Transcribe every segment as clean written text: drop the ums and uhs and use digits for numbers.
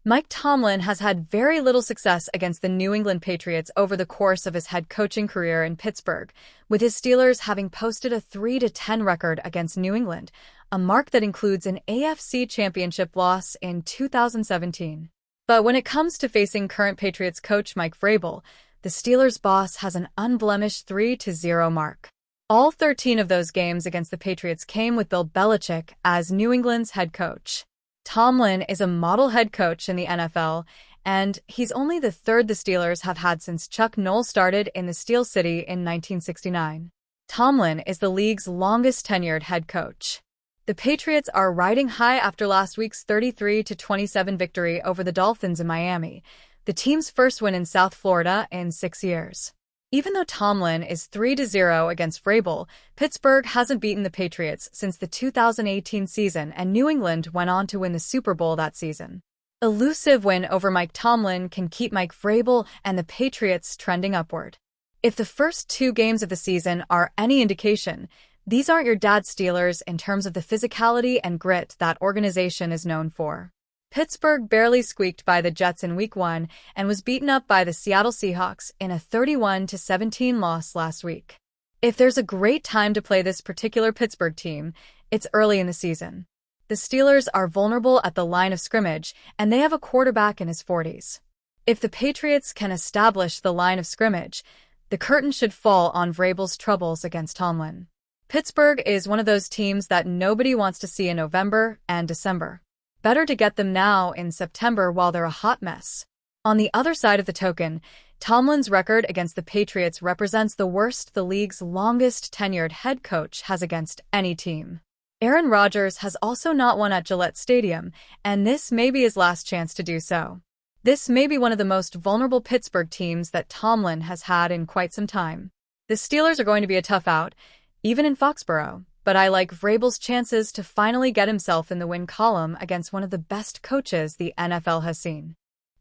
Mike Tomlin has had very little success against the New England Patriots over the course of his head coaching career in Pittsburgh, with his Steelers having posted a 3-10 record against New England, a mark that includes an AFC Championship loss in 2017. But when it comes to facing current Patriots coach Mike Vrabel, the Steelers' boss has an unblemished 3-0 mark. All 13 of those games against the Patriots came with Bill Belichick as New England's head coach. Tomlin is a model head coach in the NFL, and he's only the third the Steelers have had since Chuck Noll started in the Steel City in 1969. Tomlin is the league's longest-tenured head coach. The Patriots are riding high after last week's 33-27 victory over the Dolphins in Miami, the team's first win in South Florida in 6 years. Even though Tomlin is 3-0 against Vrabel, Pittsburgh hasn't beaten the Patriots since the 2018 season, and New England went on to win the Super Bowl that season. Elusive win over Mike Tomlin can keep Mike Vrabel and the Patriots trending upward. If the first 2 games of the season are any indication, these aren't your dad's Steelers in terms of the physicality and grit that organization is known for. Pittsburgh barely squeaked by the Jets in Week 1 and was beaten up by the Seattle Seahawks in a 31-17 loss last week. If there's a great time to play this particular Pittsburgh team, it's early in the season. The Steelers are vulnerable at the line of scrimmage, and they have a quarterback in his 40s. If the Patriots can establish the line of scrimmage, the curtain should fall on Vrabel's troubles against Tomlin. Pittsburgh is one of those teams that nobody wants to see in November and December. Better to get them now in September while they're a hot mess. On the other side of the token, Tomlin's record against the Patriots represents the worst the league's longest-tenured head coach has against any team. Aaron Rodgers has also not won at Gillette Stadium, and this may be his last chance to do so. This may be one of the most vulnerable Pittsburgh teams that Tomlin has had in quite some time. The Steelers are going to be a tough out, even in Foxborough, but I like Vrabel's chances to finally get himself in the win column against one of the best coaches the NFL has seen.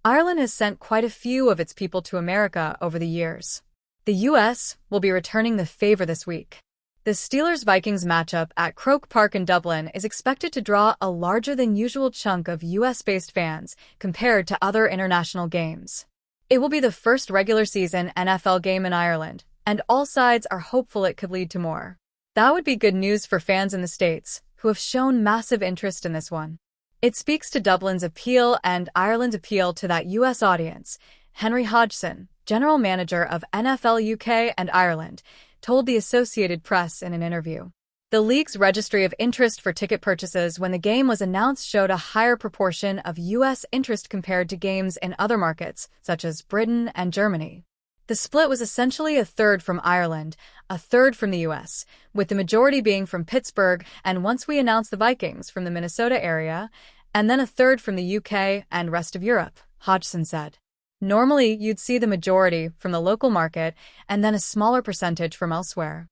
Ireland has sent quite a few of its people to America over the years. The U.S. will be returning the favor this week. The Steelers-Vikings matchup at Croke Park in Dublin is expected to draw a larger-than-usual chunk of U.S.-based fans compared to other international games. It will be the first regular-season NFL game in Ireland, and all sides are hopeful it could lead to more. That would be good news for fans in the States, who have shown massive interest in this one. It speaks to Dublin's appeal and Ireland's appeal to that U.S. audience. Henry Hodgson, general manager of NFL UK and Ireland, told the Associated Press in an interview. The league's registry of interest for ticket purchases when the game was announced showed a higher proportion of U.S. interest compared to games in other markets, such as Britain and Germany. The split was essentially a third from Ireland, a third from the U.S., with the majority being from Pittsburgh, and once we announced the Vikings from the Minnesota area, and then a third from the UK and rest of Europe, Hodgson said. Normally, you'd see the majority from the local market and then a smaller percentage from elsewhere.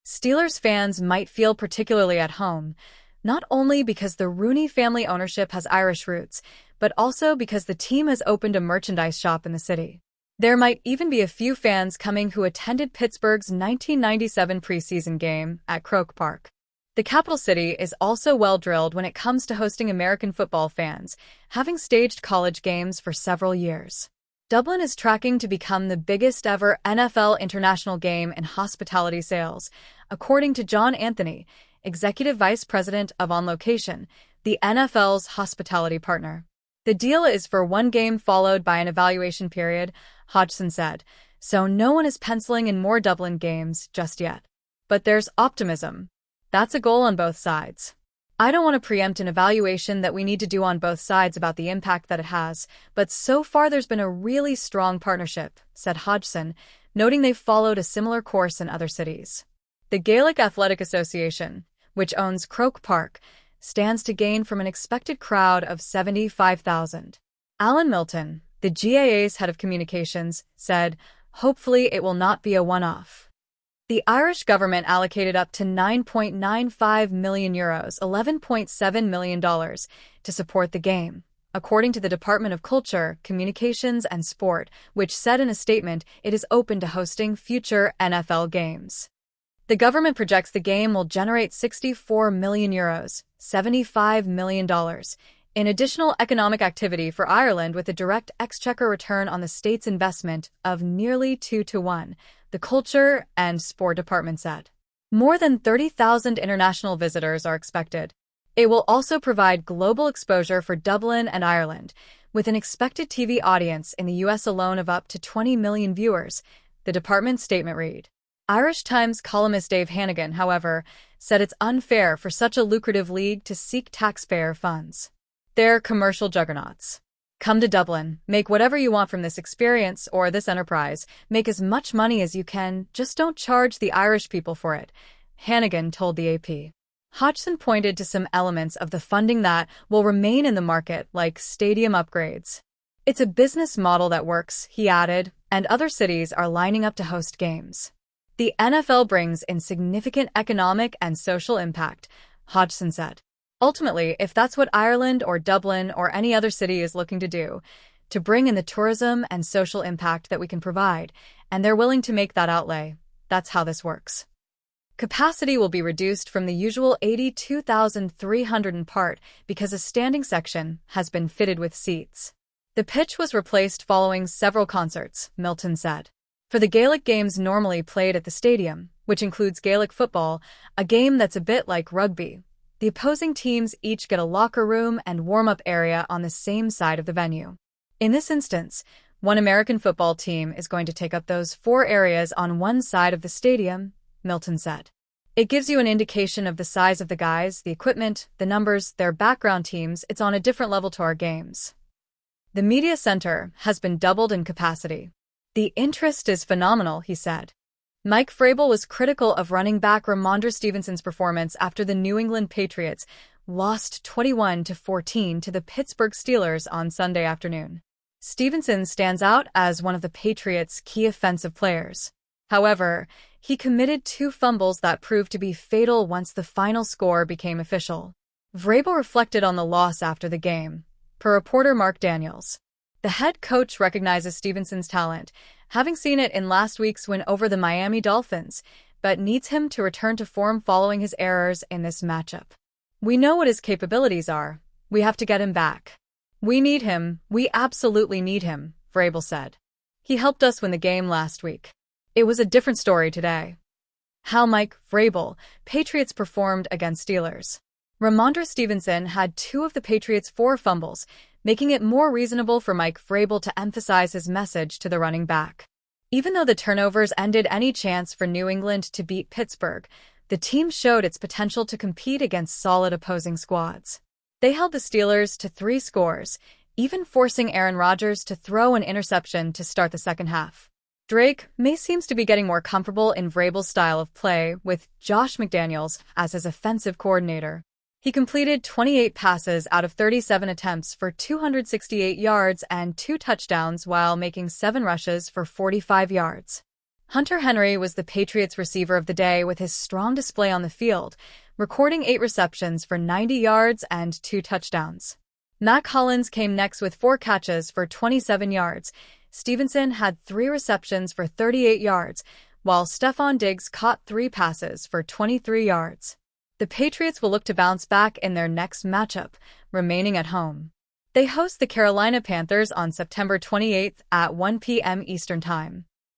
Steelers fans might feel particularly at home, not only because the Rooney family ownership has Irish roots, but also because the team has opened a merchandise shop in the city. There might even be a few fans coming who attended Pittsburgh's 1997 preseason game at Croke Park. The capital city is also well-drilled when it comes to hosting American football fans, having staged college games for several years. Dublin is tracking to become the biggest ever NFL international game in hospitality sales, according to John Anthony, Executive Vice President of On Location, the NFL's hospitality partner. The deal is for one game followed by an evaluation period, Hodgson said, so no one is penciling in more Dublin games just yet. But there's optimism. That's a goal on both sides. I don't want to preempt an evaluation that we need to do on both sides about the impact that it has, but so far there's been a really strong partnership, said Hodgson, noting they've followed a similar course in other cities. The Gaelic Athletic Association, which owns Croke Park, stands to gain from an expected crowd of 75,000. Alan Milton, the GAA's head of communications, said, hopefully it will not be a one-off. The Irish government allocated up to €9.95 million, $11.7 million, to support the game, according to the Department of Culture, Communications and Sport, which said in a statement it is open to hosting future NFL games. The government projects the game will generate €64 million, $75 million, in additional economic activity for Ireland with a direct exchequer return on the state's investment of nearly 2-to-1, the Culture and Sport Department said. More than 30,000 international visitors are expected. It will also provide global exposure for Dublin and Ireland, with an expected TV audience in the US alone of up to 20 million viewers, the department's statement read. Irish Times columnist Dave Hannigan, however, said it's unfair for such a lucrative league to seek taxpayer funds. They're commercial juggernauts. Come to Dublin, make whatever you want from this experience or this enterprise, make as much money as you can, just don't charge the Irish people for it, Hannigan told the AP. Hodgson pointed to some elements of the funding that will remain in the market, like stadium upgrades. It's a business model that works, he added, and other cities are lining up to host games. The NFL brings in significant economic and social impact, Hodgson said. Ultimately, if that's what Ireland or Dublin or any other city is looking to do, to bring in the tourism and social impact that we can provide, and they're willing to make that outlay, that's how this works. Capacity will be reduced from the usual 82,300 in part because a standing section has been fitted with seats. The pitch was replaced following several concerts, Milton said. For the Gaelic games normally played at the stadium, which includes Gaelic football, a game that's a bit like rugby, the opposing teams each get a locker room and warm-up area on the same side of the venue. In this instance, one American football team is going to take up those 4 areas on one side of the stadium, Milton said. It gives you an indication of the size of the guys, the equipment, the numbers, their background teams. It's on a different level to our games. The media center has been doubled in capacity. The interest is phenomenal, he said. Mike Vrabel was critical of running back Ramondre Stevenson's performance after the New England Patriots lost 21-14 to the Pittsburgh Steelers on Sunday afternoon. Stevenson stands out as one of the Patriots' key offensive players. However, he committed 2 fumbles that proved to be fatal once the final score became official. Vrabel reflected on the loss after the game, per reporter Mark Daniels. The head coach recognizes Stevenson's talent, having seen it in last week's win over the Miami Dolphins, but needs him to return to form following his errors in this matchup. We know what his capabilities are. We have to get him back. We need him. We absolutely need him, Vrabel said. He helped us win the game last week. It was a different story today. How Mike Vrabel, Patriots performed against Steelers. Ramondre Stevenson had 2 of the Patriots' 4 fumbles, making it more reasonable for Mike Vrabel to emphasize his message to the running back. Even though the turnovers ended any chance for New England to beat Pittsburgh, the team showed its potential to compete against solid opposing squads. They held the Steelers to 3 scores, even forcing Aaron Rodgers to throw an interception to start the second half. Drake May seems to be getting more comfortable in Vrabel's style of play, with Josh McDaniels as his offensive coordinator. He completed 28 passes out of 37 attempts for 268 yards and 2 touchdowns while making 7 rushes for 45 yards. Hunter Henry was the Patriots' receiver of the day with his strong display on the field, recording 8 receptions for 90 yards and 2 touchdowns. Mac Hollins came next with 4 catches for 27 yards. Stevenson had 3 receptions for 38 yards, while Stephon Diggs caught 3 passes for 23 yards. The Patriots will look to bounce back in their next matchup, remaining at home. They host the Carolina Panthers on September 28 at 1 p.m. Eastern Time.